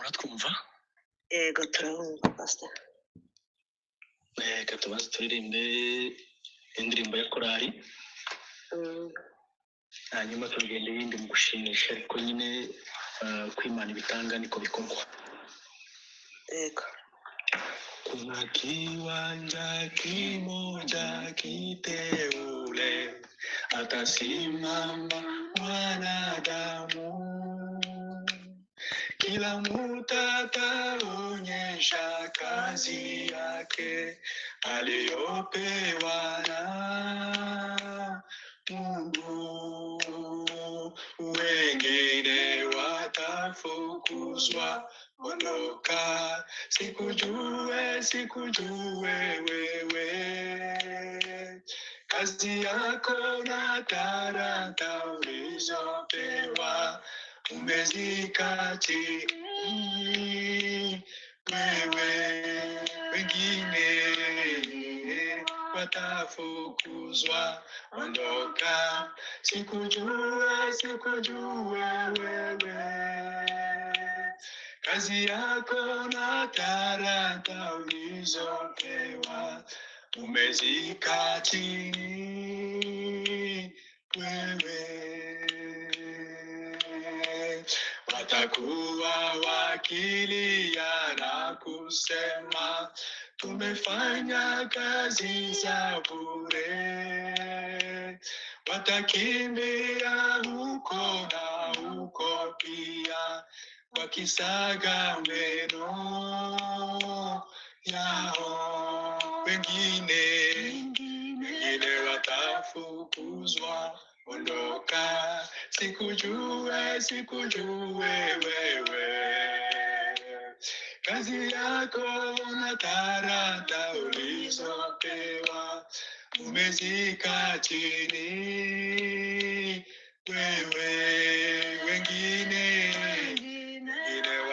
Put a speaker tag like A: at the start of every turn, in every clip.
A: muratwumva?
B: Yego turabumva pastor.
A: Reka tubanze turirimbe indirimbo ya korali, hanyuma tugende ibindi mu gushimisha, ariko nyine kwimana ibitanga niko bikorwa.
B: Yego.
A: Kuna kiwanja kimoja kiteule, atasimama mwanadamu, kila mtu ataonyesha kazi yake aliyopewa na Mungu. Wengine watafukuzwa, ondoka, sikujue wewe, kazi yako na talanta ulizopewa umezika chini wewe. Wengine watafukuzwa, ondoka, sikujue wewe, kazi yako na talanta ulizopewa umezika chini wewe. Watakuwa wakilia na kusema, tumefanya kazi za bure. Watakimbia huko na huko pia, wakisaga meno yao. Wengine watafukuzwa, ondoka, sikujue wewe, kazi yako na talanta ulizopewa umezika chini wewe. Wengine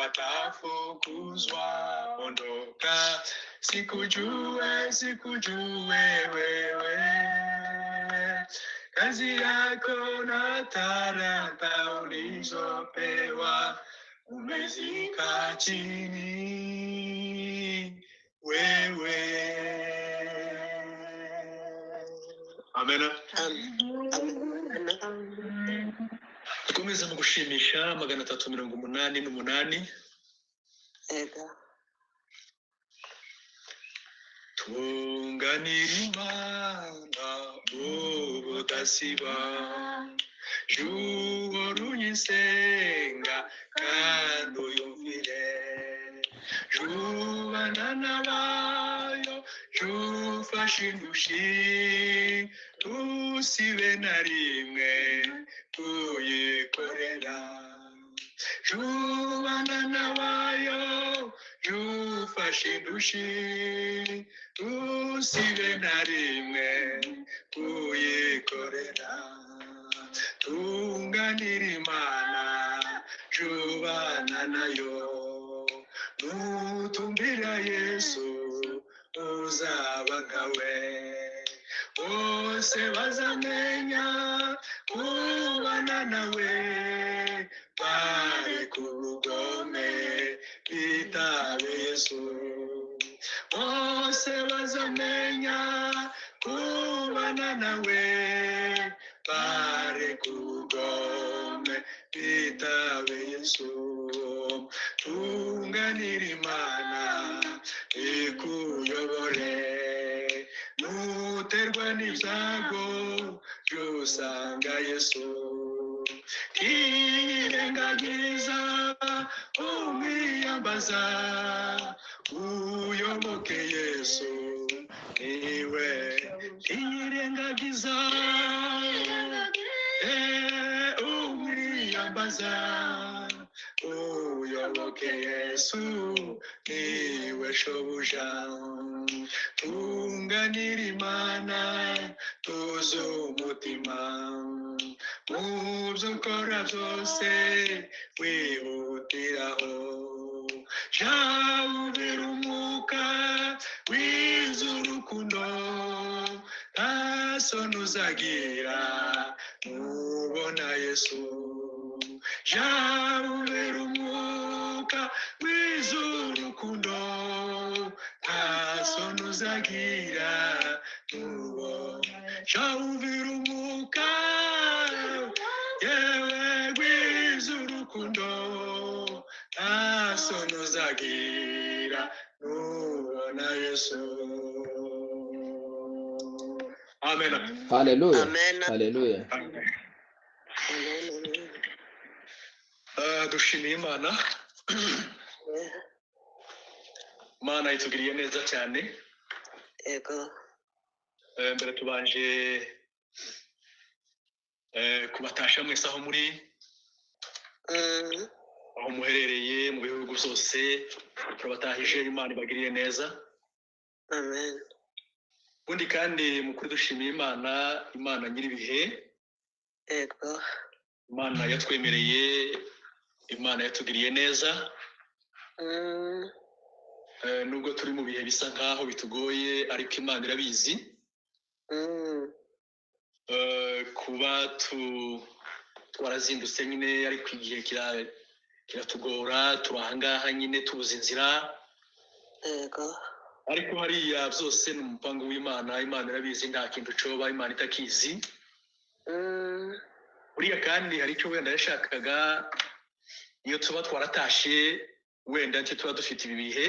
A: watafukuzwa, ondoka, sikujue wewe, kazi yako na talanta ulizopewa umezika chini wewe. Amena. Tukomeze mu gushimisha 388.
B: Yego.
A: Tunganira Imana ubudasiba, juhora unyisenga kandi uyumvire, jubana n'abayo, jufashe indushi, tusibe na rimwe tuyikorera. Jubana n'abayo, jufashe indushi, tusibe na rimwe tuyikorera. Tunganira Imana, jubana nayo, nutumbira Yesu uzaba nkawe. Bose bazamenya kubana nawe, bari ku bugome bitabe Yesu. Bose bazamenya kubana nawe, bari ku bugome bitabe Yesu. Tunganira Imana ikuyobore, nuterwa n'ibyago byusanga Yesu. Tirengagiza umwiyambaza, uyoboke Yesu niwe. Tirengagiza umwiyambaza, uyoboke Yesu niwe shobuja. Tunganira Imana tuzi umutima, mubyo ukora byose wihutiraho, jawubera umwuka w'urukundo, nta soni uzagira nubona Yesu. Jawubera umwuka w'izurukundo ntasonuzagira shawumvira umwuka yewe w'izurukundo ntasonuzagira nubona Yesu. Amen.
C: Hallelujah.
B: Amen.
C: Hallelujah.
B: Amen.
A: Dushimiye Imana. Imana itugiriye neza cyane.
B: Yego.
A: Mbere tubanje kubatasha mwese aho muri aho muherereye mu bihugu byose, turabatahije. Imana ibagiriye neza.
B: Amen.
A: Ubundi kandi mukuri dushimiye Imana nyiribihe.
B: Yego.
A: Imana yatwemereye, Imana yatugiriye neza. Nubwo turi mu bihe bisa nkaho bitugoye, ariko Imana irabizi. Kuba twarazindutse nyine, ariko igihe kiratugora, turi ahangaha nyine tubuze inzira.
B: Yego.
A: Ariko hariya byose ni umupango w'Imana. Imana irabizi, nta kintu coba Imana itakizi. Buriya kandi hari icyo wenda yashakaga, iyo tuba twaratashe wenda nicyo tuba dufite ibi bihe.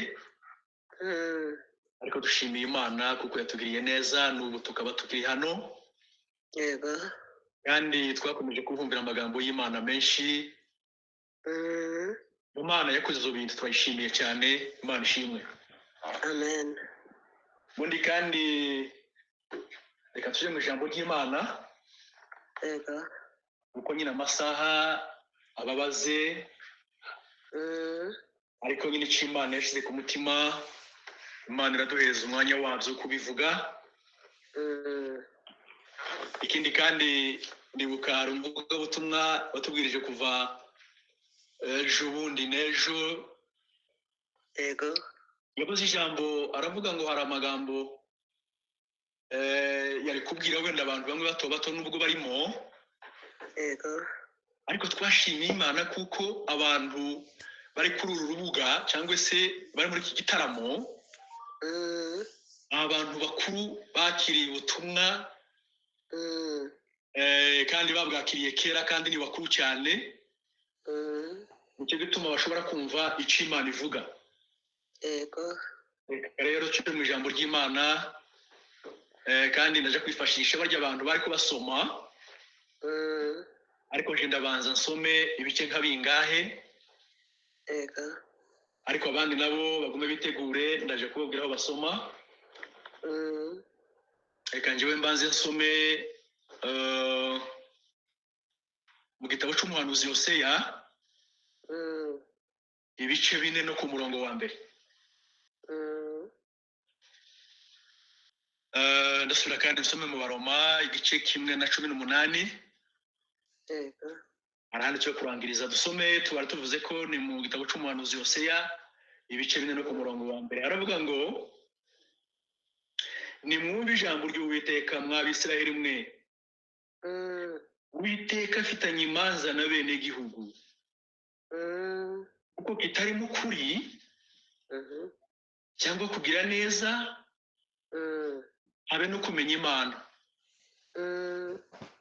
A: Ariko dushimiye Imana kuko yatugiriye neza, n'ubu tukaba tukiri hano.
B: Yego.
A: Kandi twakomeje kuvumbira amagambo y'Imana menshi. Imana yakoze izo bintu, turayishimiye cyane. Imana ishimwe.
B: Amen.
A: Ubundi kandi reka tuje mu ijambo ry'Imana.
B: Yego.
A: Kuko nyine amasaha ababaze, ariko nyine icyo Imana yashyize ku mutima, Imana iraduhereza umwanya wabyo wo kubivuga. Ikindi kandi ndibuka hari umuvugabutumwa watubwirije kuva ejo bundi n'ejo.
B: Yego.
A: Yavuze ijambo, aravuga ngo hari amagambo yari kubwira wenda abantu bamwe bato bato nubwo barimo.
B: Yego.
A: Ariko twashimiye Imana kuko abantu bari kuri uru rubuga cyangwa se bari muri iki gitaramo, abantu bakuru bakiriye ubutumwa, kandi babwakiriye kera, kandi ni bakuru cyane. Nicyo gituma bashobora kumva icyo Imana ivuga.
B: Yego.
A: Rero cyo mu ijambo ry'Imana, kandi ndaje kwifashisha barya abantu bari kubasoma. Ariko je ndabanza nsome ibice nka bingahe.
B: Yego.
A: Ariko abandi nabo bagume bitegure, ndaje kubabwira aho basoma. Reka njyewe mbanze nsome mu gitabo cy'umuhanuzi Hoseya, ibice 4 no ku murongo wa mbere. Ndasubira kandi nsome mu Baroma igice 1:18.
B: Yego.
A: Arahandi cyo kurangiriza dusome, tubara tuvuze ko ni mu gitabo cy'umuhanuzi Hoseya ibice 4 no ku murongo wa mbere. Aravuga ngo, nimwumve ijambo ry'Uwiteka mwa Bisirayeli mwe. Uwiteka afitanye imanza na bene gihugu, kuko kitarimo ukuri cyangwa kugira neza, habe no kumenya Imana.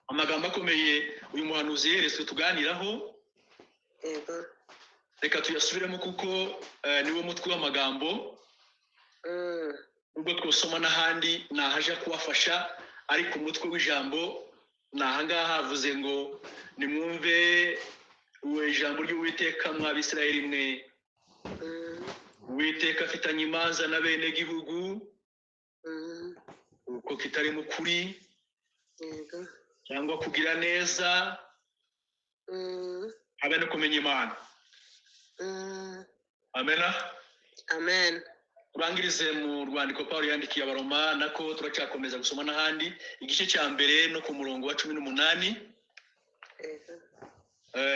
A: Amagambo akomeye uyu muhanuzi yeretswe tuganiraho.
B: Yego.
A: Reka tuyasubiremo kuko niwo mutwe w'amagambo. Ubwo twosoma n'ahandi nahaje kubafasha, ariko umutwe w'ijambo nahangaha havuze ngo, nimwumve ijambo ry'Uwiteka mwa Bisirayeli mwe. Uwiteka afitanye imanza na bene gihugu, kuko kitarimo ukuri cyangwa kugira neza, habe no kumenya Imana. Amena.
B: Amen.
A: Turangirize mu rwandiko Pawulo yandikiye Abaroma, nako turacyakomeza gusoma n'ahandi igice cya mbere no ku murongo wa 18.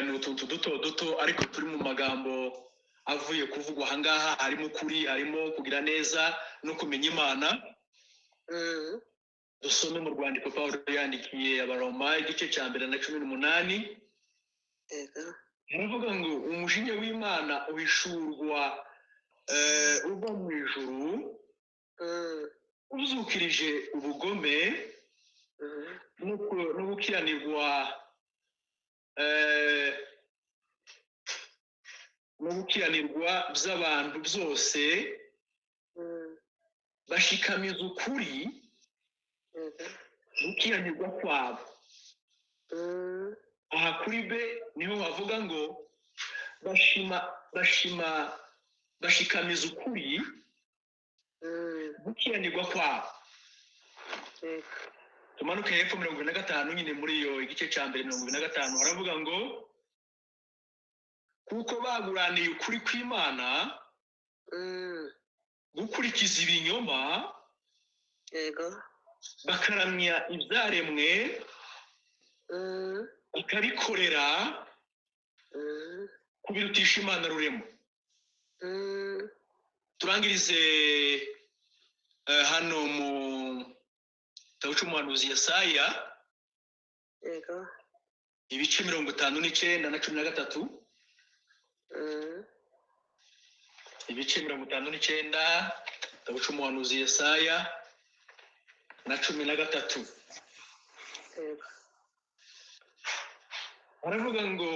A: Ni utuntu duto ariko turi mu magambo avuye kuvugwa ahangaha. Harimo ukuri, harimo kugira neza no kumenya Imana. Dusome mu rwandiko Pawulo yandikiye Abaroma igice cya mbere na 18. haravuga ngo umujinya w'Imana uhishurwa uva mu ijuru uzukirije ubugome no gukiranirwa by'abantu byose bashikamiza ukuri gukiranirwa kwabo. Aha kuri be niho bavuga ngo bashikamiza ukuri gukiranirwa kwabo. Tumanuke hepfo 25 nyine muri iyo igice cya mbere 25 haravuga ngo kuko baguraniye ukuri kw'Imana gukurikiza ibinyoma bakaramya ibyaremwe bakabikorera kubirutisha Imana rurema. Turangirize hano mu gitabo cy'umuhanuzi Yesaya ibice 59 na 13. Ibice 59 gitabo cy'umuhanuzi Yesaya na 13. Baravuga ngo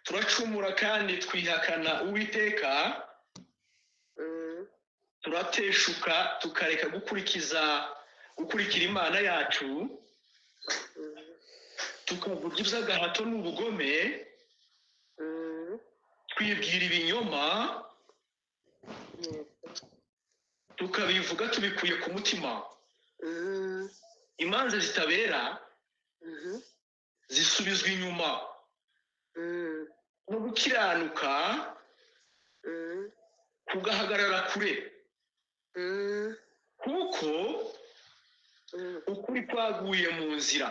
A: turacumura kandi twihakana Uwiteka, turateshuka tukareka gukurikira Imana yacu, tukavuga iby'agahato n'ubugome, twibwira ibinyoma, tukabivuga tubikuye ku mutima. Imanza zitabera zisubizwa inyuma, no gukiranuka kugahagarara kure, kuko ukuri kwaguye mu nzira,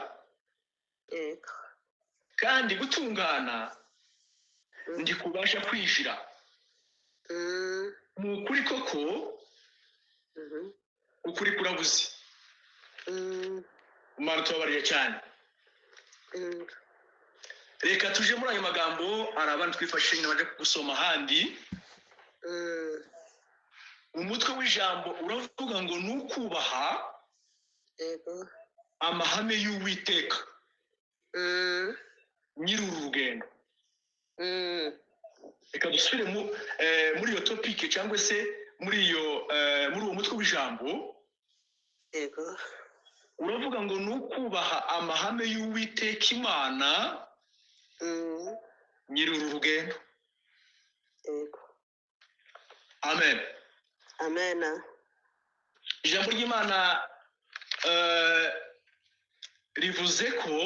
A: kandi gutungana ndikubasha kwinjira. Mu ukuri koko ukuri kurabuze. Imana tubabariye cyane. Reka tuje muri ayo magambo arabandi twifashe nyine baje gusoma handi. Umutwe w'ijambo uravuga ngo nukubaha amahame y'Uwiteka nyir'uru rugendo. Reka dusubire muri iyo topic cyangwa se muri uwo mutwe w'ijambo. Uravuga ngo nukubaha amahame y'Uwiteka Imana nyir'uru rugendo. Amen.
B: Amen.
A: Ijambo ry'Imana rivuze ko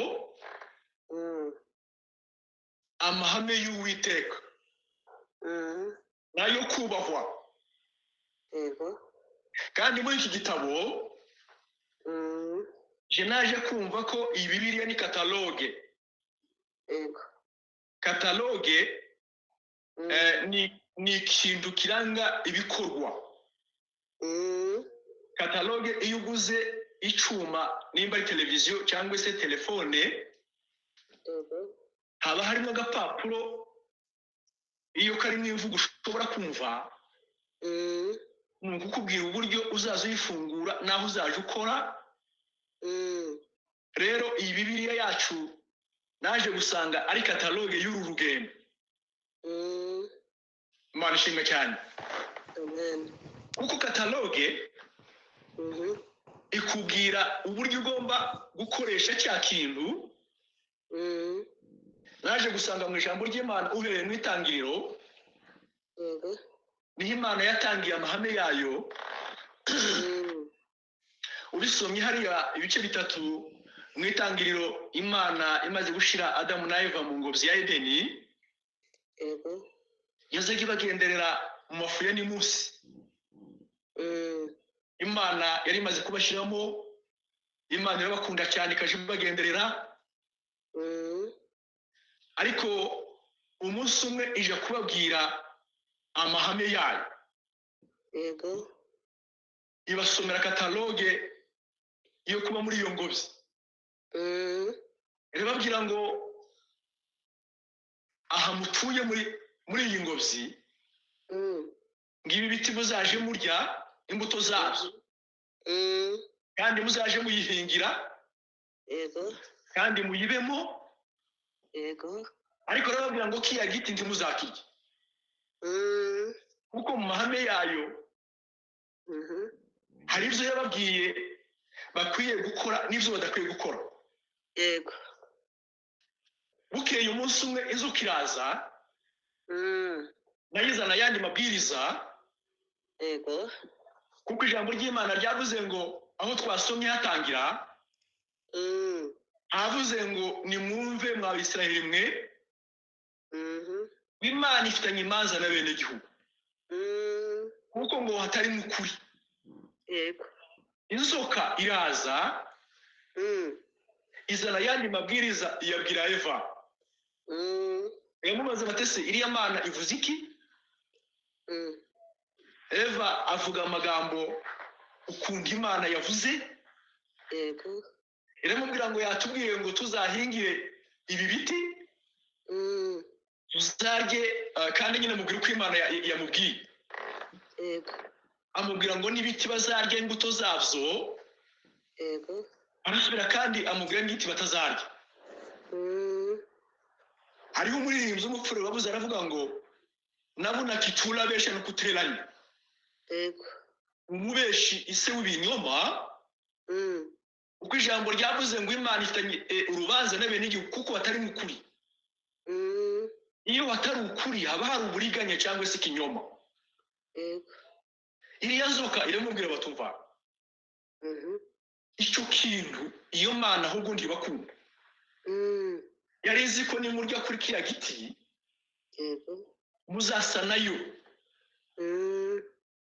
A: amahame y'Uwiteka nayo kubahwa. Kandi muri iki gitabo je naje kumva ko iyi Bibiliya ni kataloge. Kataloge ni ikintu kiranga ibikorwa. Kataloge iyo uguze icuma nimba ari televiziyo cyangwa se telefone, haba harimo agapapuro iyo karimo imvugo ushobora kumva, kukubwira uburyo uzaza uyifungura naho uzaje ukora. Rero iyi Bibiliya yacu naje gusanga ari kataloge y'uru rugendo. Imana ishimwe cyane. Kuko kataloge ikubwira uburyo ugomba gukoresha cya kintu. Naje gusanga mu ijambo ry'Imana uhereye mu itangiriro niho Imana yatangiye amahame yayo. Ubisomye hariya ibice 3 mu itangiriro, Imana imaze gushira Adamu na Eva mu ngobyi ya Edeni, yazaga ibagenderera mu mafu ya Nimusi. Imana yari imaze kubashiramo, Imana irabakunda cyane ikaje ibagenderera. Ariko umunsi umwe ije kubabwira amahame yayo. Ibasomera kataloge yo kuba muri iyo ngobyi. babwira ngo aha mutuye muri iyi ngobyi ngibi biti muzaje murya imbuto zazo kandi muzaje muyihingira
B: yego
A: kandi muyibemo
B: yego
A: ariko babwira ngo kiya giti ntimuzakirye kuko mu mahame yayo hari ibyo yababwiye bakwiye gukora n'ibyo badakwiye gukora
B: yego
A: bukeye umunsi umwe inzoka iraza nayizana ayandi mabwiriza
B: yego
A: kuko ijambo ry'Imana ryavuze ngo aho twasomye hatangira havuze ngo nimwumve mwa Bisirayeli mwe Imana ifitanye imanza na bene gihugu kuko ngo hatari mu kuri
B: yego
A: inzoka iraza izana ayandi mabwiriza iyabwira Eva yamubaza batese iriya Mana ivuze iki Eva avuga amagambo ukunda Imana yavuze
B: yego
A: iramubwira ngo yatubwiye ngo tuzahingire ibi biti tuzarye kandi nyine mubwira uko Imana yamubwiye
B: yego
A: amubwira ngo n'ibiti bazarya imbuto zabyo
B: yego
A: arasubira kandi amubwira n'ibiti batazarya hariho umuririmbyi w'umupfure wabuze aravuga ngo nabona kitula besha no kuteranya
B: yego
A: umubeshi ise w'ibinyoma uko ijambo ryavuze ngo Imana ifitanye urubanza n'abene igihugu kuko batari mu kuri iyo batari ukuri haba hari uburiganya cyangwa se ikinyoma
B: yego
A: iriya nzoka iramubwira batumva icyo kintu iyo Mana ahubwo ndibakunda yari izi ko nimurya kuri kiya giti
B: yego
A: muzasa nayo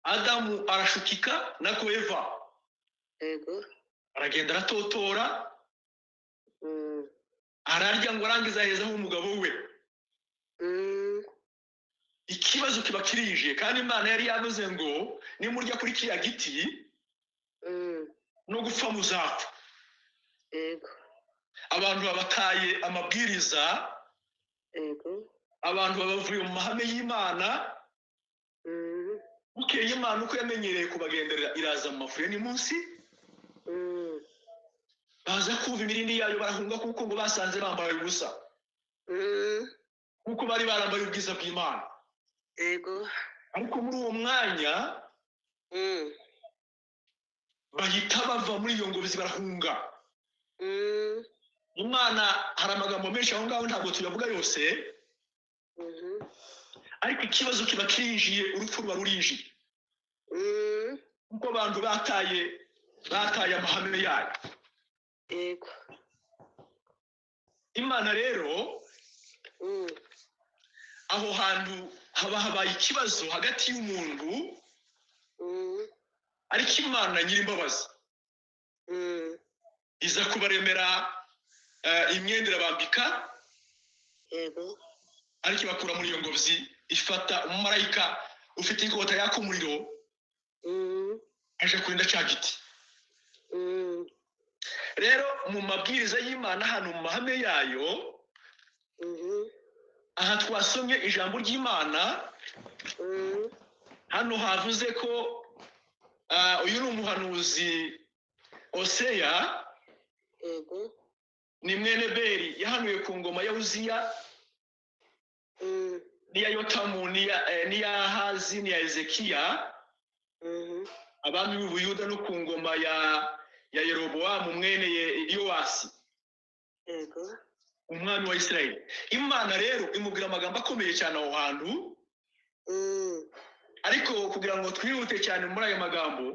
A: Adamu arashukika nako Eva
B: yego
A: aragenda aratotora ararya ngo arangiza ahezaho umugabo we ikibazo kiba kirije kandi Imana yari yavuze ngo nimurya kuri kiya giti no gupfa muzapfa
B: yego
A: abantu babataye amabwiriza
B: yego
A: abantu babavuye mu mahame y'Imana bukeye Imana uko yamenyereye kubagenderera iraza mu mafuye ni munsi baza kumva imirindi yayo barahunga kuko ngo basanze bambaye ubusa kuko bari barambaye ubwiza bw'Imana
B: yego
A: ariko muri uwo mwanya bahita bava muri iyo ngobyi barahunga Imana hari amagambo menshi aho ngaho ntabwo tuyavuga yose ariko ikibazo kiba kinjiye urupfu ruba rurinjiye kuko abantu bataye amahame yayo
B: yego
A: Imana rero aho hantu habaye ikibazo hagati y'umuntu ariko Imana nyir'imbabazi iza kubaremera imyenda irabambika
B: yego
A: ariko bakura muri iyo ngobyi ifata umumarayika ufite ikota yaka umuriro aje kurinda cya giti rero mu mabwiriza y'Imana hano mu mahame yayo aha twasomye ijambo ry'Imana hano havuze ko uyu ni umuhanuzi Oseya
B: yego
A: ni mwene Beri yahanuye ku ngoma ya Uziya niya Yotamu niya Ahazi niya Ezekiya abami b'Ubuyuda no ku ngoma ya Yeroboamu mwene Yowasi
B: yego
A: umwami wa Isirayeli Imana rero imubwira amagambo akomeye cyane aho hantu ariko kugira ngo twihute cyane muri ayo magambo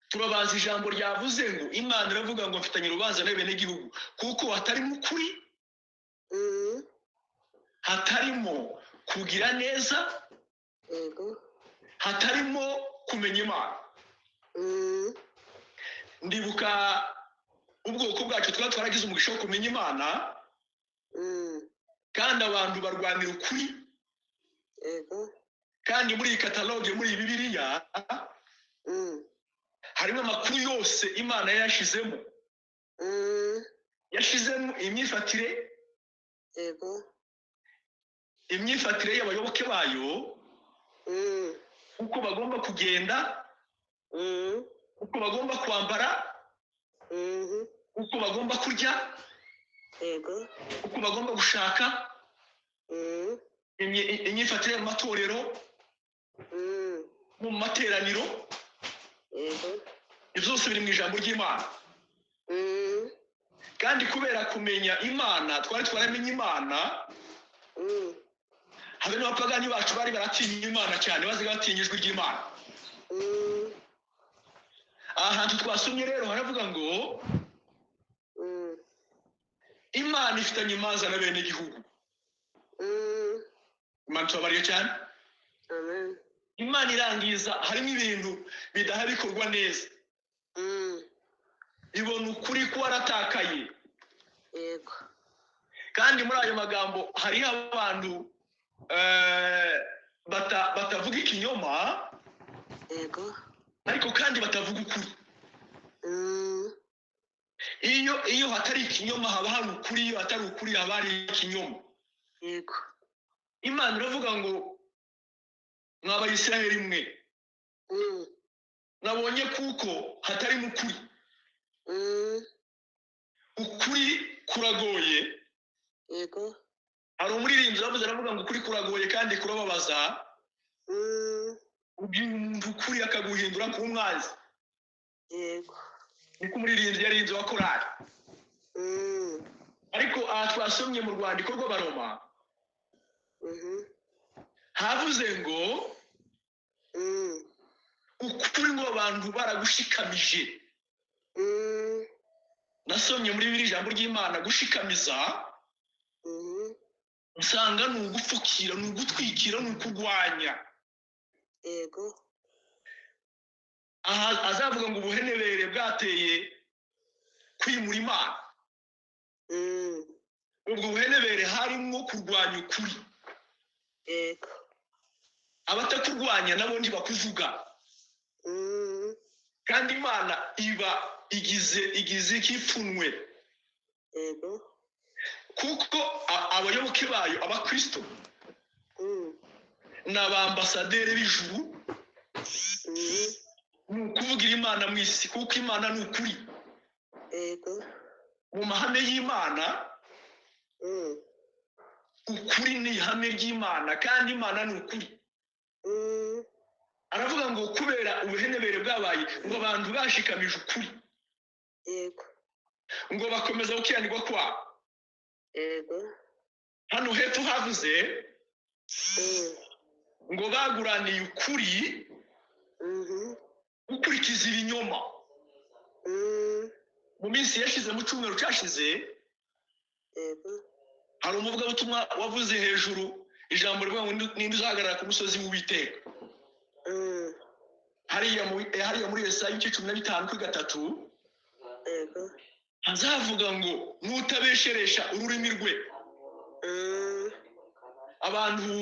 A: turabanza ijambo ryavuze ngo Imana iravuga ngo mfitanye urubanza n'abene igihugu kuko hatari mu kuri hatarimo kugira neza
B: yego
A: hatarimo kumenya Imana ndibuka ubwoko bwacu twaragize umugisha wo kumenya Imana kandi abantu barwanira ukuri
B: yego
A: kandi muri iyi kataloge muri Bibiliya harimo amakuru yose Imana yashizemo yashizemo imyifatire y'abayoboke bayo uko bagomba kugenda, uko bagomba kwambara, uko bagomba kurya, uko bagomba gushaka, imyifatire mu matorero, mu materaniro, ibyo byose biri mu ijambo ry'Imana. Kandi kubera kumenya Imana, twari twaramenye Imana, habe n'abapagani bacu bari baratinya Imana cyane, baziga batinya ijwi ry'Imana. Ahantu twasomye rero haravuga ngo Imana ifitanye imanza na bene gihugu. Imana tubabariye cyane. Imana irangiza, harimo ibintu bidaha bikorwa neza. Ibona ukuri ko waratakaye. Kandi muri ayo magambo hariho abantu batavuga ikinyoma, ariko kandi batavuga ukuri. Iyo hatari ikinyoma haba hari ukuri, iyo hatari ukuri haba hari ikinyoma. Imana iravuga ngo mw'Abayisiraheli mwe, nabonye kuko hatari mu kuri. Ukuri kuragoye. Hari umuririmbyi wavuze aravuga ngo ukuri kuragoye kandi kurababaza. Ubwira umuntu ukuri akaguhindura ku mwazi. Niko umuririmbyi yarinze wa korali. Ariko aha twasomye mu rwandiko rw'Abaroma havuze ngo ukuri ngo abantu baragushikamije. Nasomye muri biri jambo ry'Imana, gushikamiza usanga ni ugupfukira, ni ugutwikira, ni ukurwanya. Aha azavuga ngo ubuhenebere bwateye kwimura Imana. Ubwo buhenebere harimo kurwanya ukuri. Abatakurwanya nabo ntibakuvuga. Kandi Imana iba igize ikipfunwe. Kuko abayoboke bayo, abakristo, n'abambasaderi b'ijuru, ni ukuvugira Imana mu isi, kuko Imana ni ukuri. Mu mahame y'Imana, ukuri ni ihame ry'Imana, kandi Imana ni ukuri. Aravuga ngo kubera ubuhenebere bwabaye, ngo abantu bashikamije ukuri, ngo bakomeza gukiranirwa kwabo. Hano hepfo havuze ngo baguraniye ukuri gukurikiza ibinyoma. Mu minsi yashize, mu cyumweru cyashize, hari umuvugabutumwa wavuze hejuru ijambo rivuga ngo ninde uzahagarara ku musozi w'Uwiteka. Hariya muri Yesaya 15:3 hazavuga ngo nutabesheresha ururimi rwe. Abantu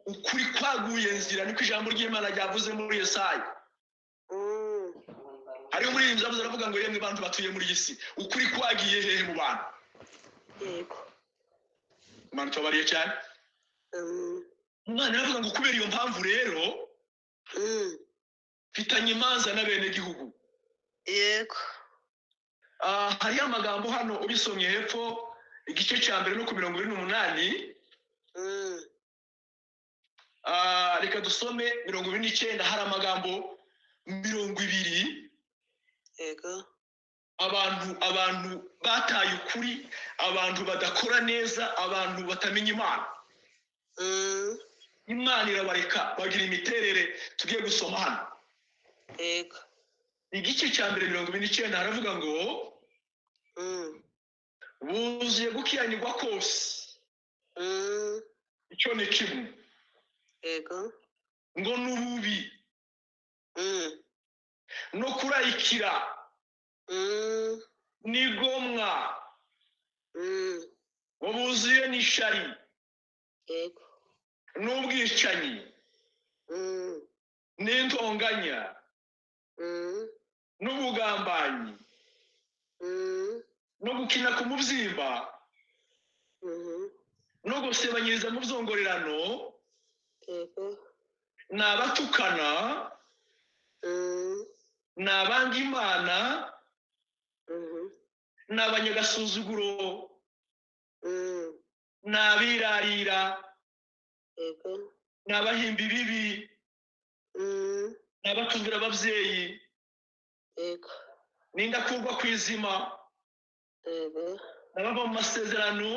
A: ukuri kwaguye nzira, niko ijambo ry'Imana ryavuze muri Yesaya. Hari umuririmbyi wavuze aravuga ngo yemwe bantu batuye muri iyi si, ukuri kwagiye hehe mu bantu? Imana tubabariye cyane. Imana iravuga ngo kubera iyo mpamvu rero mfitanye imanza na bene gihugu. Hariyo amagambo hano ubisomye hepfo igice cya mbere no ku 28. Reka dusome 29. Hari amagambo 20. Abantu bataye ukuri, abantu badakora neza, abantu batamenya Imana. Imana irabareka bagira imiterere tugiye gusoma hano. Igice cya mbere 29 haravuga ngo buzuye gukiranirwa kose. Icyo ni kimwe. Ngo n'ububi no kurayikira n'igomwa ngo buzuye n'ishari n'ubwicanyi n'intonganya n'ubugambanyi no gukina ku mubyimba no gusebanyiriza mu byongorerano
B: yego
A: ni abatukana ni abanga imana ni abanyagasuzuguro ni abirarira
B: yego
A: ni abahimba ibibi ni abatumvira ababyeyi
B: yego
A: ni indakurwa ku izima
B: yego
A: n'abava mu masezerano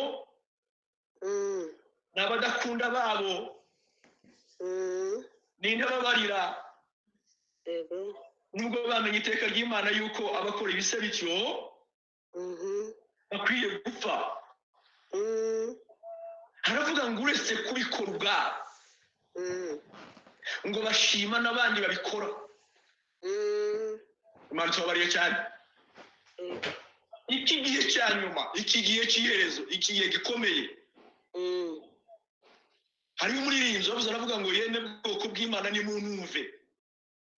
A: ni abadakunda babo ni intababarira
B: yego
A: nubwo bamenye iteka ry'Imana yuko abakora ibise bityo bakwiye gupfa. Haravuga ngo uretse kubikora ubwabo ngo bashima n'abandi babikora. Imana tubabariye cyane. Iki gihe cya nyuma, iki gihe cy'iherezo, iki gihe gikomeye, hari umuririmbyi wavuze aravuga ngo yene bwoko bw'Imana nimunumve.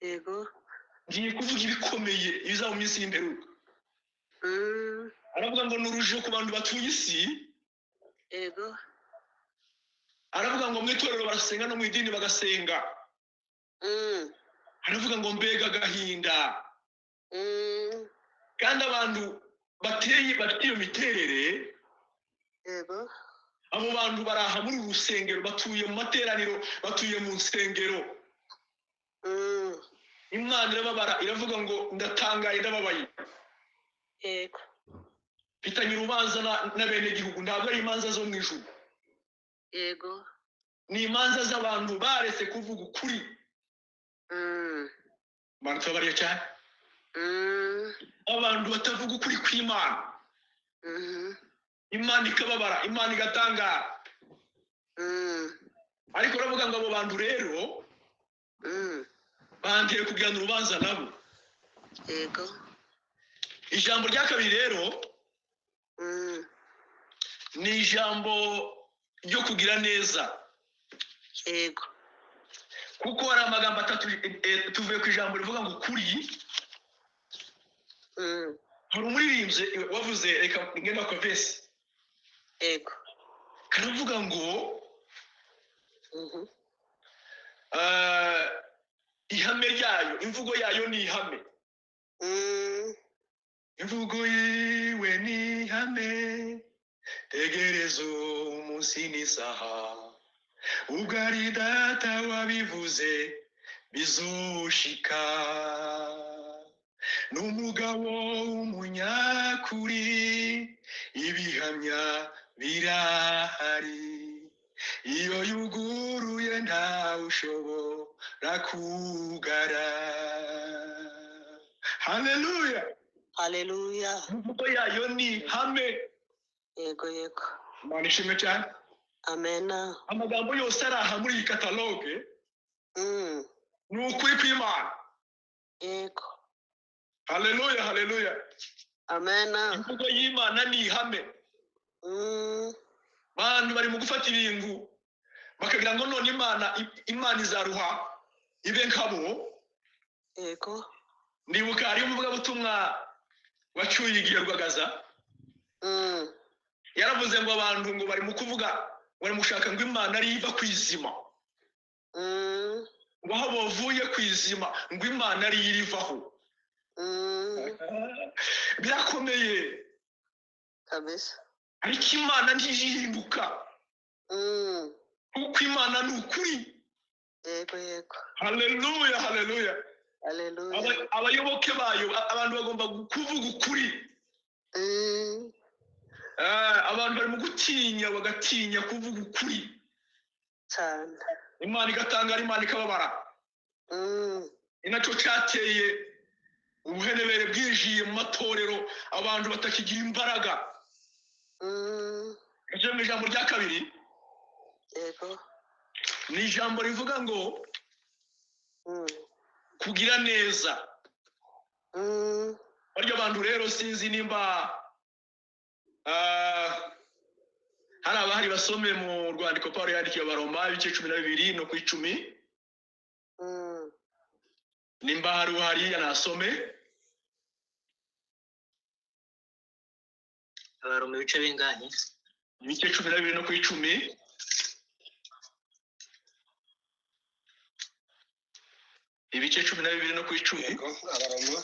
B: yego
A: Ngiye kuvuga ibikomeye ibiza mu minsi y'imperuka. Aravuga ngo n'urujijo ku bantu batuye isi.
B: yego
A: Aravuga ngo mu itorero barasenga no mu idini bagasenga. Aravuga ngo mbega agahinda. Kandi abantu bateye iyo miterere,
B: yego
A: abo bantu baraha muri uru rusengero, batuye mu materaniro, batuye mu nsengero. Imana irababara iravuga ngo ndatangaye ndababaye.
B: yego
A: Bitanye urubanza na bene gihugu, ntabwo ari imanza zo mu ijuru.
B: yego
A: Ni imanza z'abantu baretse kuvuga ukuri. Imana tubabariye cyane. Abantu batavuga ukuri kw'Imana, Imana ikababara, Imana igatangara. Ariko uravuga ngo abo bantu rero bangiye kugirana urubanza nabo.
B: yego
A: Ijambo rya kabiri rero ni ijambo ryo kugira neza.
B: yego
A: Kuko hari amagambo atatu tuvuye ku ijambo rivuga ngo kuri. Hari umuririmbyi wavuze, reka ngenda kwa vesi,
B: yego
A: karavuga ngo ihame ryayo, imvugo yayo ni ihame. Imvugo yiwe ni ihame, tegerezo umunsi n'isaha, ubwo ari data wabivuze bizoshika. N'umugabo w'umunyakuri, ibihamya birahari. Iyo yuguruye ntawe ushobora kugara. Haleluya.
B: haleluya
A: Imvugo yayo ni ihame.
B: yego yego
A: Imana ishimwe cyane.
B: amena
A: Amagambo yose ari aha muri iyi kataloge ni ukuri kw'Imana.
B: yego
A: Haleluya, haleluya.
B: amena
A: Imvugo y'Imana ni ihame. Bantu bari mu gufata ibintu bakagira ngo none Imana izaruha ibe nkabo.
B: yego
A: Ndibuka hari umuvugabutumwa wacyuye igihe Rwagaza, yaravuze ngo abantu ngo bari mu kuvuga, bari mushaka ngo Imana ari iva ku izima, ngo aho bavuye ku izima ngo Imana ari irivaho. Birakomeye
B: kabisa
A: ariko Imana ntiyihinduka, kuko Imana ni ukuri.
B: yego yego
A: Haleluya, haleluya.
B: haleluya
A: Abayoboke bayo abantu bagomba kuvuga ukuri. Abantu bari mu gutinya, bagatinya kuvuga ukuri.
B: cyane
A: Imana igatangara, Imana ikababara. Ni nacyo cyateye ubuhenebere bwinjiye mu matorero, abantu batakigira imbaraga. Mu ijambo rya kabiri
B: yego
A: ni ijambo rivuga ngo kugira neza. Baryo bantu rero sinzi nimba hari abahari basome mu rwandiko Pawulo yandikiye Abaroma ibice 12 no ku 10. Nimba hari uhari yanasome.
C: Abaroma ibice bingahe?
A: ibice 12 no ku 10. ibice 12 no ku 10.
D: Yego, Abaroma.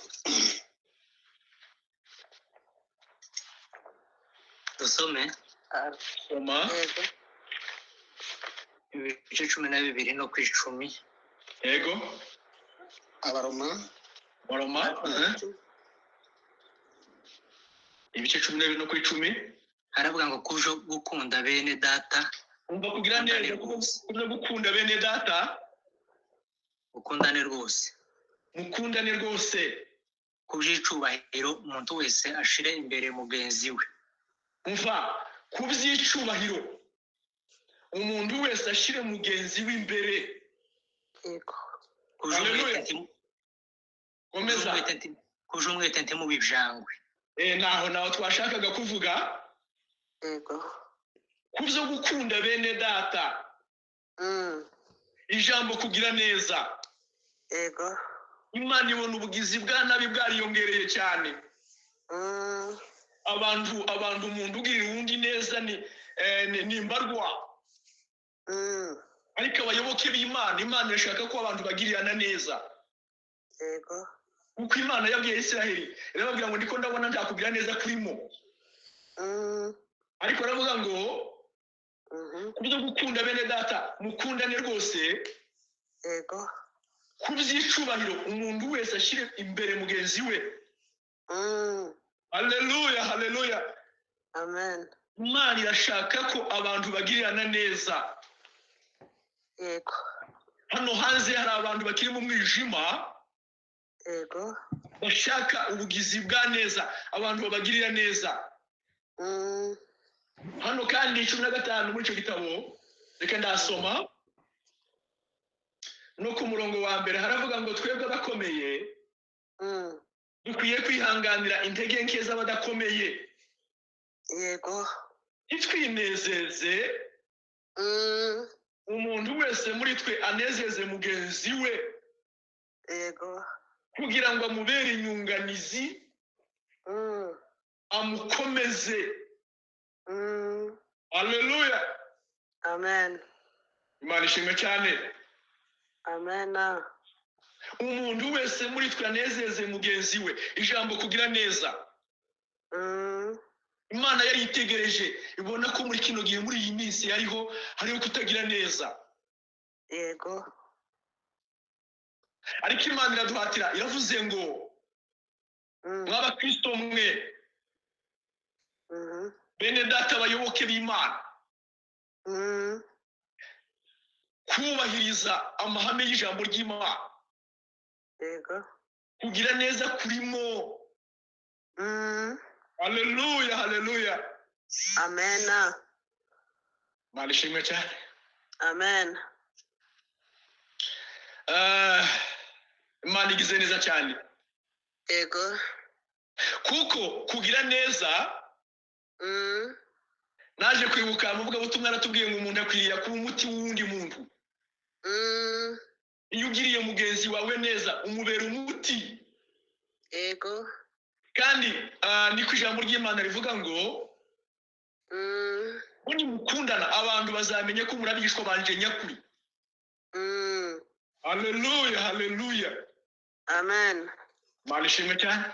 C: Dusome
A: Soma
B: Yego.
C: ibice 12 no ku 10.
A: yego
D: Abaroma.
A: Baroma ibice 12 no ku 10.
C: Haravuga ngo kujo gukunda bene data,
A: umva kugira neza kuko gukunda bene data,
C: ukundane rwose,
A: mukundane rwose,
C: kubyicubahiro umuntu wese ashire imbere mugenzi we.
A: umva kubyicubahiro umuntu wese ashire mugenzi we imbere.
B: Yego.
C: Kuje umwete ntimubijangwe.
A: naho twashakaga kuvuga.
B: Yego.
A: Kubyo gukunda bene data. Ijambo kugira neza.
B: Yego.
A: Imana ibona ubugizi bwa nabi bwariyongereye cyane. Abantu umuntu ugirira uwundi neza ni imbarwa. Ariko abayoboke b'Imana, Imana irashaka ko abantu bagirirana neza.
B: Yego.
A: Kuko Imana yabwiye Isiraheli, irababwira ngo ndiko ndabona nta kugira neza kurimo. Ariko aravuga ngo kubyo gukunda bene data mukundane rwose.
B: Yego.
A: Kubyicubahiro umuntu wese ashire imbere mugenzi we. Haleluya, haleluya.
B: Amen.
A: Imana irashaka ko abantu bagirirana neza.
B: Yego.
A: Hano hanze hari abantu bakiri mu mwijima.
B: Yego.
A: Bashaka ubugizi bwa neza, abantu babagirira neza. Hano kandi 15 muri cyo gitabo, reka ndasoma no ku murongo wa mbere haravuga ngo twebwe abakomeye dukwiye kwihanganira intege nke z'abadakomeye.
B: Yego.
A: Itwinezeze umuntu wese muri twe anezeze mugenzi we.
B: Yego.
A: Kugira ngo amubere inyunganizi, amukomeze. Haleluya.
B: Amen.
A: Imana ishimwe cyane.
B: Amen.
A: Umuntu wese muri twe anezeze mugenzi we. Ijambo kugira neza. Imana yari itegereje ibona ko muri kino gihe muri iyi minsi hariho kutagira neza.
B: Yego.
A: Ariko Imana iraduhatira, iravuze ngo mwaba Kristo mwe bene data abayoboke b'Imana, kubahiriza amahame y'ijambo ry'Imana.
B: Yego.
A: Kugira neza kurimo. Haleluya, haleluya.
B: Amen.
A: Imana ishimwe cyane.
B: Amen.
A: Imana igize neza cyane.
B: Yego.
A: Kuko kugira neza naje kwibuka muvuga butumwa aratubwiye ngo umuntu akwiriye kuba umuti w'undi muntu. Iyo ugiriye mugenzi wawe neza umubera umuti.
B: Yego.
A: Kandi niko ijambo ry'Imana rivuga ngo muri mukundana abantu bazamenye ko murabishwa banje nyakuri. Haleluya, haleluya.
B: Amen.
A: Imana ishimwe cyane.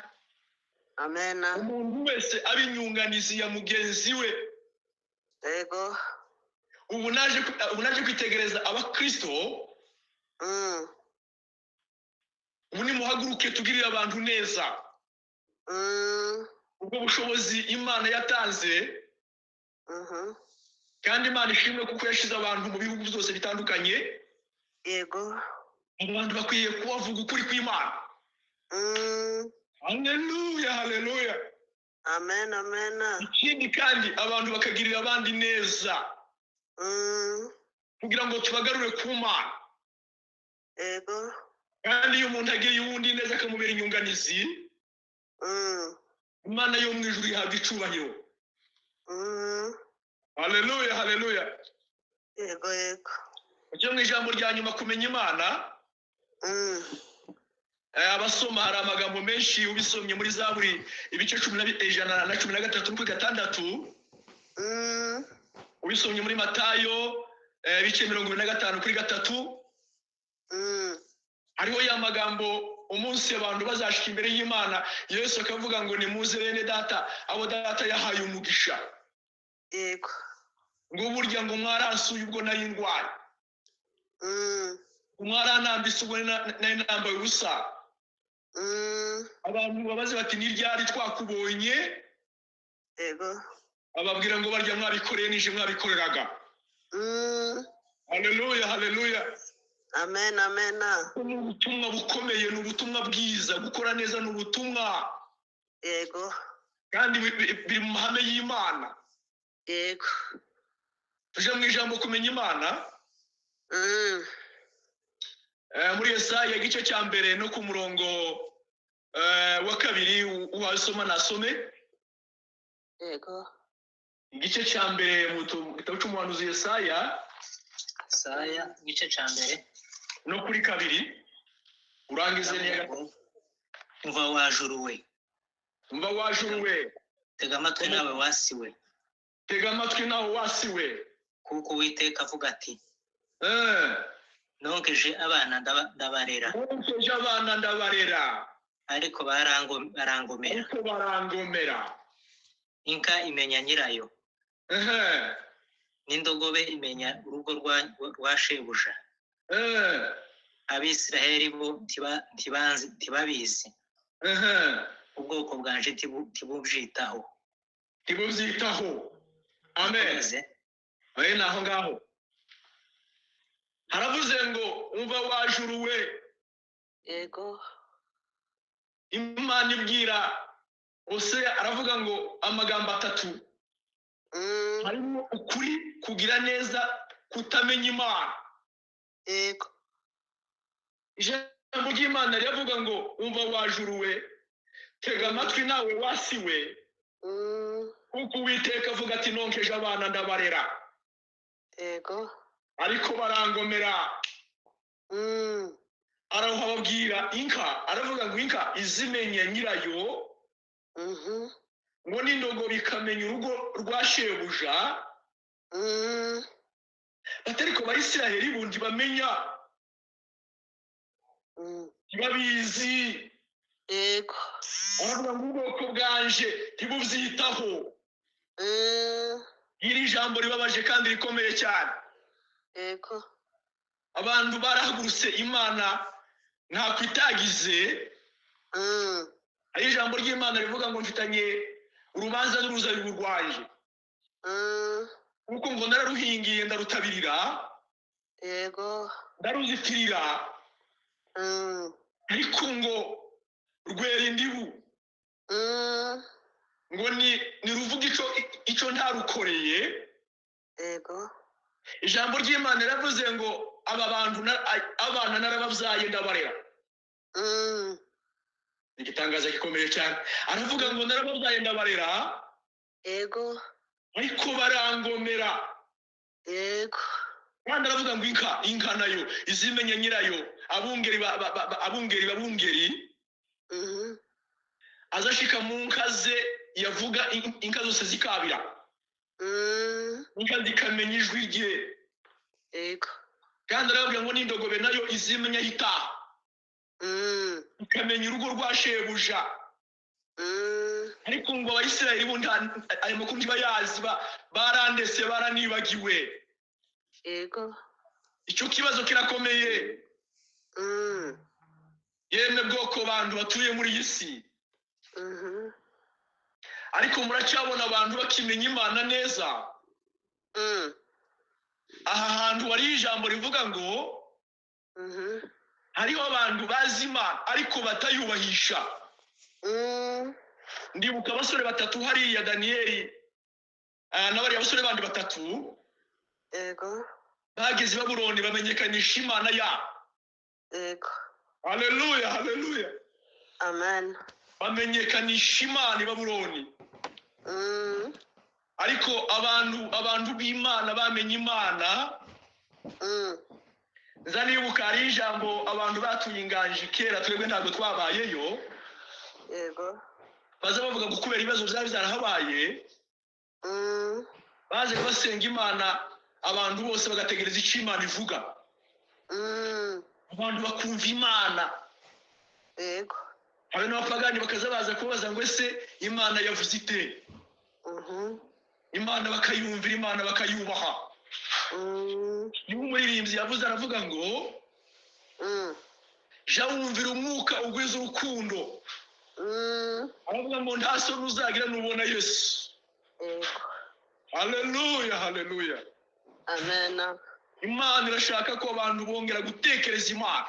B: Amen.
A: Umuntu wese abinyunganizi ya mugenzi we.
B: Yego.
A: Ubu naje kwitegereza abakristo. Ubu ni muhaguruke tugirira abantu neza. Ubwo bushobozi Imana yatanze. Kandi Imana ishimwe kuko yashize abantu mu bihugu byose bitandukanye.
B: Yego.
A: Abantu bakwiye kubavuga ukuri kw'Imana. Haleluya, haleluya.
B: Amen, amen.
A: Ikindi kandi abantu bakagirira abandi neza. Kugira ngo tubagarure ku Mana.
B: Yego.
A: Kandi iyo umuntu agiriye uwundi neza akamubera inyunganizi, Imana yo mu ijuru ihabwa icubahiro. Haleluya, haleluya.
B: Yego, yego.
A: Icyo mu ijambo rya nyuma kumenya Imana. abasoma hari amagambo menshi ubisomye muri Zaburi ibice 113 ubisomye muri Matayo ibice 25 hariho ya magambo umunsi abantu bazashika imbere y'Imana Yesu akavuga ngo nimuze bene data abo data yahaye umugisha
B: yego
A: ngo burya ngo mwaransuye ubwo nari ndwaye mwaranambise ubwo nari nambaye ubusa abantu babaze bati ni ryari twakubonye
B: yego
A: ababwira ngo barya mwabikoreye nije mwabikoreraga haleluya haleluya
B: amen amen
A: ubutumwa bukomeye n'ubutumwa bwiza gukora neza n'ubutumwa
B: yego
A: kandi biri mu mahame y'Imana
B: yego
A: tuje mu ijambo kumenya Imana muri Yesaya igice cya mbere no ku murongo wa 2 uwasoma nasome
B: yego
A: igice cya mbere mu gitabo cy'umuhanuzi Yesaya
C: igice cya mbere
A: no kuri 2 urangize neza
C: umva wajuruwe tega amatwi nawe wasiwe kuko Uwiteka avuga ati nonkeje abana ndabarera ariko barangomera inka imenya nyirayo n'indogobe imenya urugo rwa shebuja Abisiraheli bo ntibabizi ubwoko bwanje tibubyitaho
A: amen naho ngaho haravuze ngo umva wajuruwe
B: yego
A: Imana ibwira Hosea aravuga ngo amagambo 3 harimo ukuri kugira neza kutamenya Imana
B: yego
A: ijambo ry'Imana riravuga ngo umva wajuruwe tega amatwi nawe wasiwe kuko Uwiteka avuga ati nonkeje abana ndabarera
B: yego
A: ariko barangomera arahababwira inka aravuga ngo inka izimenye nyirayo ngo n'indogo bikamenya urugo rwa shebuja ariko Abayisiraheli bundi bamenya babizi
B: yego
A: aravuga ngo ubwoko bwanje ntibubyitaho iri jambo ribabaje kandi rikomeye cyane
B: yego
A: abantu barahagurutse Imana nta kwitagize ari ijambo ry'Imana rivuga ngo mfitanye urubanza n'uruzabibu rwanje kuko ngo nararuhingiye ndarutabirira
B: yego
A: ndaruzitirira ariko ngo rwera indibu ngo ni ruvuga ico ntarukoreye
B: yego
A: ijambo ry'Imana riravuze ngo aba bantu abana narababyaye ndabarera igitangaza gikomeye cyane aravuga ngo narababyaye ndabarera
B: yego
A: ariko barangomera
B: yego
A: kandi aravuga ngo inka nayo izimenye nyirayo abungeri azashika mu nka ze yavuga inka zose zikabira inka zikamenya ijwi rye
B: yego
A: kandi aravuga ngo n'indogobe nayo izimenya itaha ikamenya urugo rwa shebuja ariko ngo Abayisiraheli bundi ayo makuru ntibayazi barandese baranibagiwe
B: yego
A: icyo kibazo kirakomeye yemwe bwoko bantu batuye muri iyi si ariko muracyabona abantu bakimenya Imana neza aha hantu hari ijambo rivuga ngo hariho abantu bazi Imana ariko batayubahisha ndibuka abasore 3 hariya Daniyeli n'abari abasore bandi 3
B: yego
A: bageze i Babuloni bamenyekanisha Imana yabo
B: yego
A: haleluya haleluya
B: amen
A: bamenyekanisha Imana i Babuloni ariko abantu b'Imana bamenye Imana nza nibuka ari ijambo abantu batuye inganje kera twebwe ntabwo twabayeyo
B: yego
A: baza bavuga ngo kubera ibibazo byari byarahabaye baje basenga Imana abantu bose bagategereza icyo Imana ivuga abantu bakumva Imana
B: yego
A: habe n'abapagani bakaza baza kubaza ngo ese Imana yavuze ite Imana bakayumvira Imana bakayubaha niba umuririmbyi yavuze aravuga ngo jya wumvira umwuka ugwiza urukundo aravuga ngo nta soni uzagira nubona Yesu
B: yego
A: haleluya haleluya
B: amen
A: Imana irashaka ko abantu bongera gutekereza Imana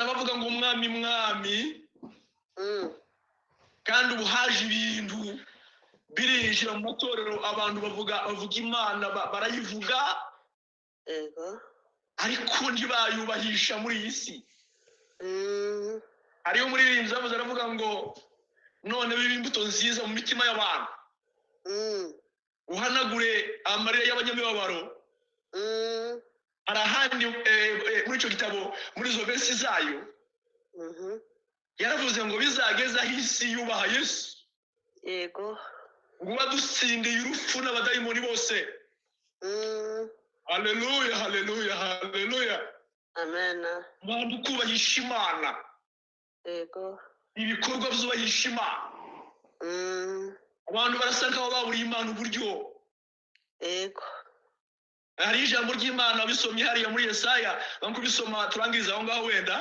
A: bavuga ngo umwami mwami kandi ubu haje ibintu birinjira mu matorero abantu bavuga Imana barayivuga
B: yego
A: ariko ntibayubahisha muri iyi si hariyo umuririmbyi yavuze aravuga ngo none biba imbuto nziza mu mitima y'abantu uhanagure amarira y'abanyamibabaro hari ahandi muri icyo gitabo muri izo versi zayo yaravuze ngo bizageze aho isi yubaha Yesu
B: yego
A: ngo badutsindiye urupfu n'abadayimoni bose haleluya haleluya haleluya
B: amen
A: abantu kubahisha Imana
B: yego
A: ibikorwa byubahisha Imana abantu barasa nkaho baburiye Imana uburyo
B: yego
A: hari ijambo ry'Imana bisomye hariya muri Yesaya banko bisoma turangiriza aho ngaho wenda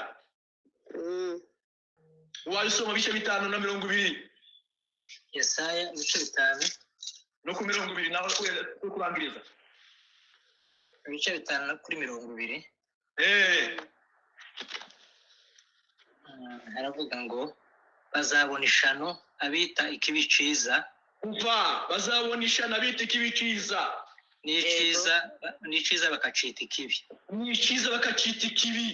A: wayisoma bice 5:20
C: Yesaya ibice 5
A: no ku 20 naho kurangiriza
C: ibice 5 kuri 20 haravuga ngo bazabona ishano abita ikibi ciza
A: bazabona ishano abita ikibi ciza
C: n'iciza bakacita ikibi
A: n'iciza bakacita ikibi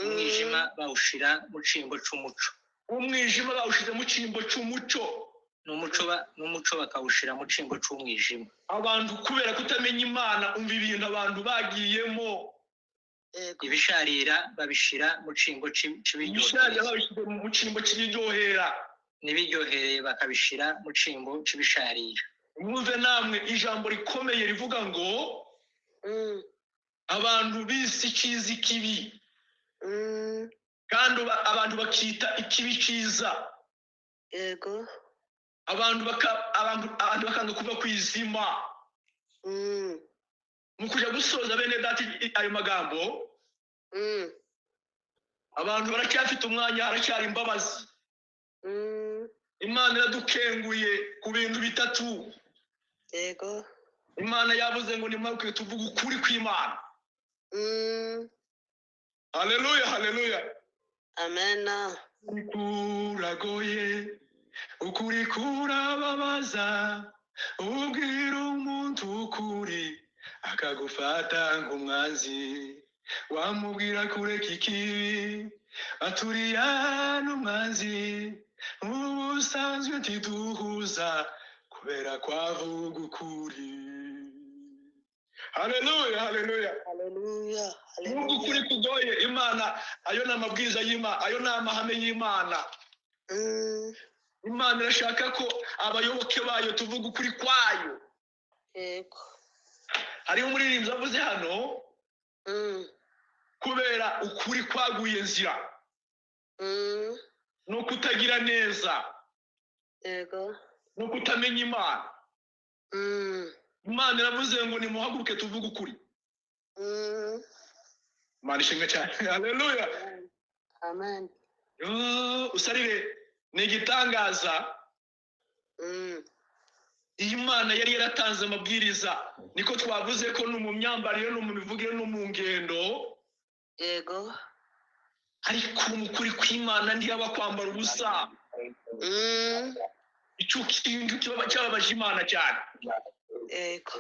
C: umwijima bawushira mu cimbo c'umuco
A: umwijima bawushize mu cimbo c'umuco
C: n'umuco bakawushira mu cimbo c'umwijima
A: abantu kubera kutamenya Imana umva ibintu abantu bagiyemo
C: ibisharira babishira mu cimbo c'ibiryohera n'ibiryohereye bakabishira mu cimbo c'ibisharira
A: mwumve namwe ijambo rikomeye rivuga ngo abantu bisi ciza ikibi kandi abantu bakita ikibi ciza
B: yego
A: abantu bakanga kuva kwizima mu kujya gusoza bene dati ayo magambo abantu baracyafite umwanya haracyari imbabazi Imana iradukenguye ku bintu bitatu
B: yego
A: Imana yavuze ngo nimwe tuvuga ukuri kw'Imana haleluya haleluya
B: amen
A: kuragoye ukuri kurababaza ubwira umuntu ukuri akagufata nk'umwanzi wamubwira kureka ikibi aturiya n'umwanzi ubusanzwe ntiduhuza kubera kwavuga ukuri haleluya haleluya
B: haleluya
A: nubwo ukuri kugoye Imana ayo ni amabwiriza y'Imana ayo ni amahame y'Imana Imana irashaka ko abayoboke bayo tuvuga ukuri kwayo
B: yego
A: hariho umuririmbyi avuze hano kubera ukuri kwaguye nzira no kutagira neza
B: yego
A: no kutamenya Imana Imana iravuze ngo nimuhaguruke tuvuge ukuri Imana ishimwe cyane haleluya
B: amen
A: usarire ni igitangaza iyi Imana yari yaratanze amabwiriza niko twavuze ko no mu myambarire no mu mivugire no mu ngendo
B: yego
A: ariko ukuri kw'Imana ntiyaba kwambara ubusa icyo kintu cyababaje Imana cyane
B: yego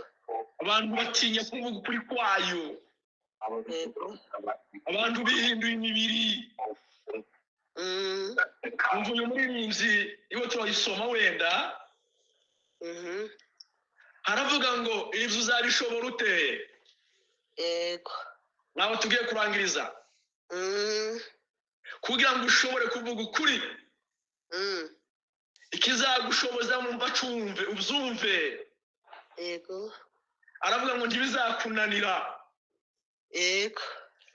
A: abantu batinya kuvuga ukuri kwayo
B: yego
A: abantu bihinduye imibiri uyu muririmbyi iyo turayisoma wenda haravuga ngo ibyo uzabishobora ute
B: yego
A: nawe tugiye kurangiriza kugira ngo ushobore kuvuga ukuri ikizagushoboza mu mbacumve ubyumve
B: yego
A: aravuga ngo ntibizakunanira
B: yego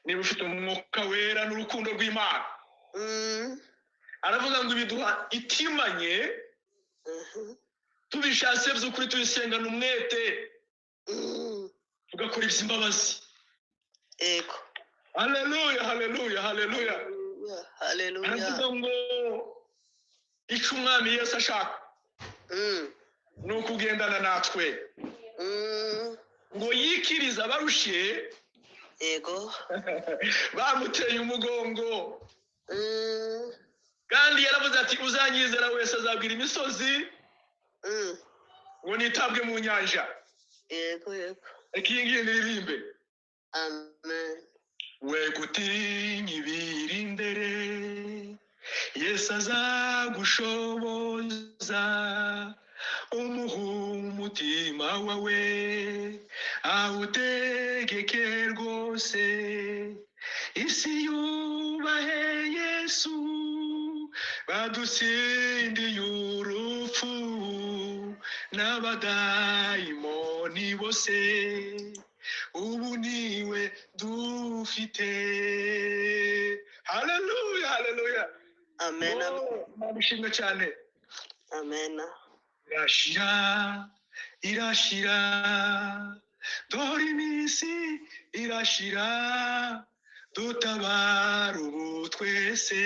A: niba ufite umwuka wera n'urukundo rw'Imana aravuga ngo ibiduha itimanye tubishatse by'ukuri tubisengana umwete tugakora iby'imbabazi
B: yego
A: haleluya haleluya haleluya
B: haleluya
A: aravuga ngo icyo umwami Yesu ashaka ni ukugendana natwe ngo yikirize abarushe
B: yego
A: bamuteye umugongo kandi yaravuze ati uzanyizera wese azabwira imisozi ngo nitabwe mu nyanja
B: yego yego
A: reka iyi ngiyi ndirimbe
B: amen
A: we gutinya ibiri imbere Yesu azagushoboza umuha umutima wawe awutegeke rwose isi yubahe Yesu badutsindiye urupfu n'abadayimoni bose ubu niwe dufite haleluya haleluya
B: amen
A: nabishimye cyane
B: amen
A: irashira irashira dore iminsi irashira dutabara ubu twese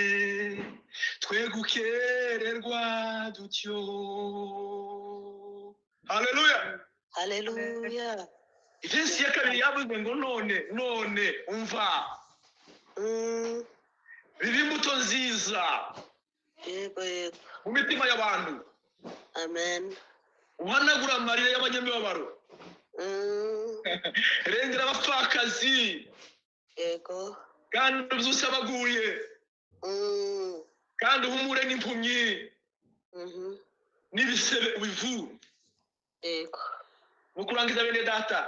A: twe gukererwa dutyo haleluya
B: haleluya
A: ivensi ya kabiri yavuze ngo none umva biba imbuto nziza
B: yego yego
A: mu mitima y'abantu
B: amen
A: uhanagura amarira y'abanyamibabaro rengera abapfakazi
B: yego
A: kandi ubyutse abaguye kandi uhumure n'impumyi n'ibisebe ubivu
B: yego
A: mu kurangiza bene data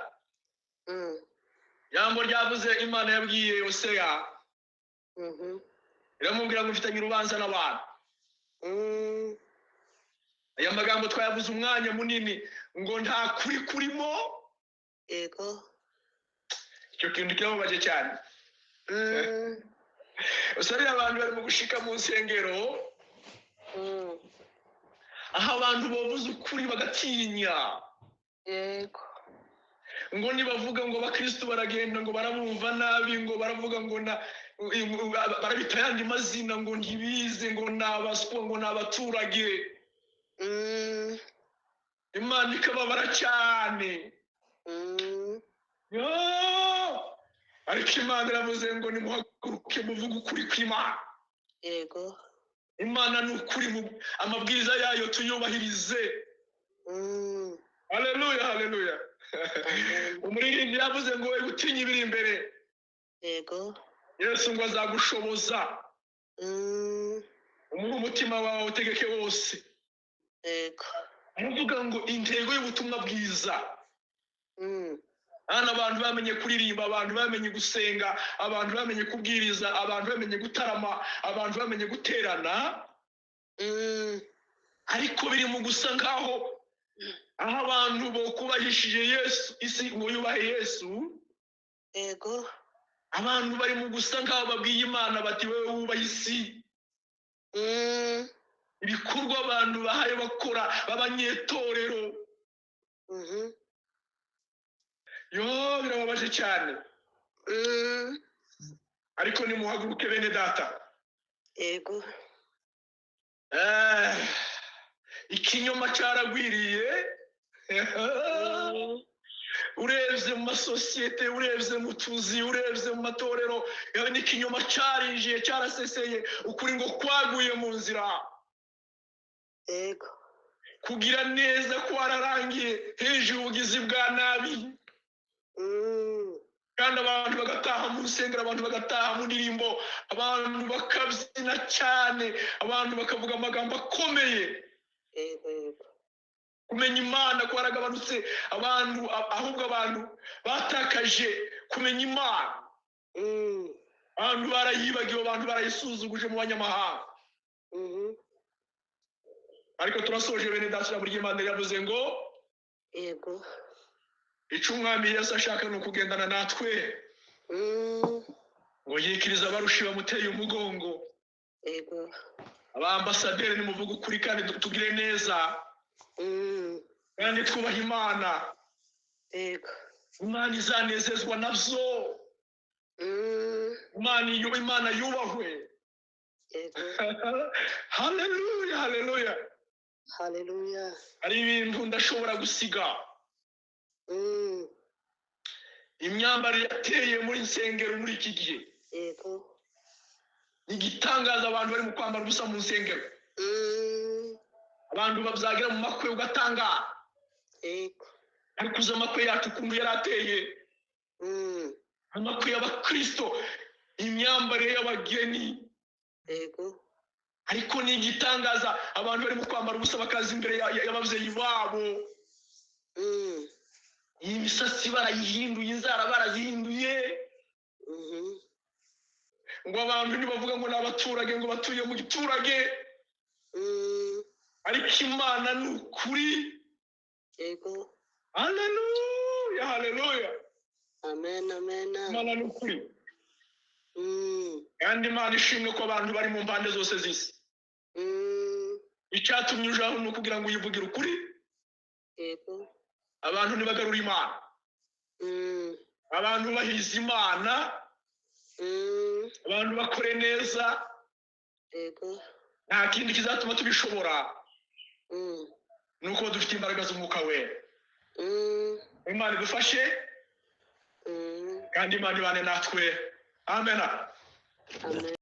A: ijambo ryavuze Imana yabwiye Yoseya iramubwira ngo mfitanye urubanza n'abantu aya magambo twayavuze umwanya munini ngo nta kuri kurimo
B: yego
A: icyo kintu kirababaje cyane usabira abantu bari mu gushika mu nsengero aho abantu bavuze ukuri bagatinya
B: yego
A: ngo nibavuga ngo abakristo baragenda ngo barabumva nabi ngo baravuga ngo barabita yandi mazina ngo ntibize ngo nabaswa ngo nabaturage Imana ikababara cyane ariko Imana iravuze ngo nimuhaguruke muvuge ukuri kw'Imana
B: yego
A: Imana ni ukuri amabwiriza yayo tuyubahirize haleluya haleluya umuririmbyi yavuze ngo we gutinya ibiri imbere
B: yego
A: Yesu ngo azagushoboza umuha umutima wawe utegeke wose
B: yego
A: aravuga ngo intego y'ubutumwa bwiza hano abantu bamenye kuririmba abantu bamenye gusenga abantu bamenye kubwiriza abantu bamenye gutarama abantu bamenye guterana ariko biri mu gusa nkaho aho abantu bokubahishije Yesu isi ngo yubahe Yesu
B: yego
A: abantu bari mu gusa nkaho babwiye Imana bati wewe wubahe isi ibikorwa abantu bahaye bakora b'abanyetorero birababaje cyane ariko nimuhaguruke bene data
B: yego
A: ikinyoma cyaragwiriye urebye mu masosiyete urebye mu tuzi urebye mu matorero n'ikinyoma cyarinjiye cyaraseseye ukuri ngo kwaguye mu nzira
B: yego
A: kugira neza kwararangiye hejuru ubugizi bwa nabi kandi abantu bagataha mu rusengero abantu bagataha mu ndirimbo abantu bakabyina cyane abantu bakavuga amagambo akomeye
B: yego yego
A: kumenya Imana kwaragabanutse abantu ahubwo abantu batakaje kumenya Imana abantu barayibagiwe, abantu barayisuzuguje mu banyamahanga. Ariko turasoje bene data, ijambo ry'Imana yavuze ngo
B: Yego.
A: icyo umwami Yesu ashaka ni ukugendana natwe, ngo yikiriza abarusha bamuteye umugongo.
B: Yego.
A: Abambasaderi nimuvuga ukuri kandi tugire neza, kandi twubaha Imana.
B: Yego.
A: Imana izanezezwa nabyo. Imana yubahwe.
B: Yego.
A: Haleluya, haleluya.
B: Haleluya.
A: Hari ibintu ndashobora gusiga. Imyambarire yateye muri nsengero muri iki gihe.
B: Yego.
A: Igitangaza abantu bari mu kwambara ubusa mu nsengero. Abantu babyagira mu makwe ugatangara.
B: Yego.
A: Ariko uzi amakwe yacu ukuntu yari ateye. Amakwe y'abakristo, imyambarire y'abageni.
B: Yego.
A: Ariko ni igitangaza abantu bari mu kwambara ubusa bakaza imbere y'ababyeyi babo. Iyi misatsi barayihinduye, inzara barazihinduye. Ngo abantu ntibavuga ngo ni abaturage, ngo batuye mu giturage. Ariko Imana ni ukuri.
B: Yego.
A: Haleluya, haleluya.
B: Amen, amen.
A: Imana ni ukuri. Kandi Imana ishimwe ko abantu bari mu mpande zose z'isi. Icyatumye ujaho ni ukugira ngo uyivugire ukuri.
B: Yego.
A: Abantu ntibagarura Imana. Abantu bahiza Imana. Abantu bakore neza.
B: Yego.
A: Nta kindi kizatuma tubishobora. Nuko dufite imbaraga z'umwuka wera. Imana idufashe. Kandi Imana ibane natwe. Amen.
B: Amen.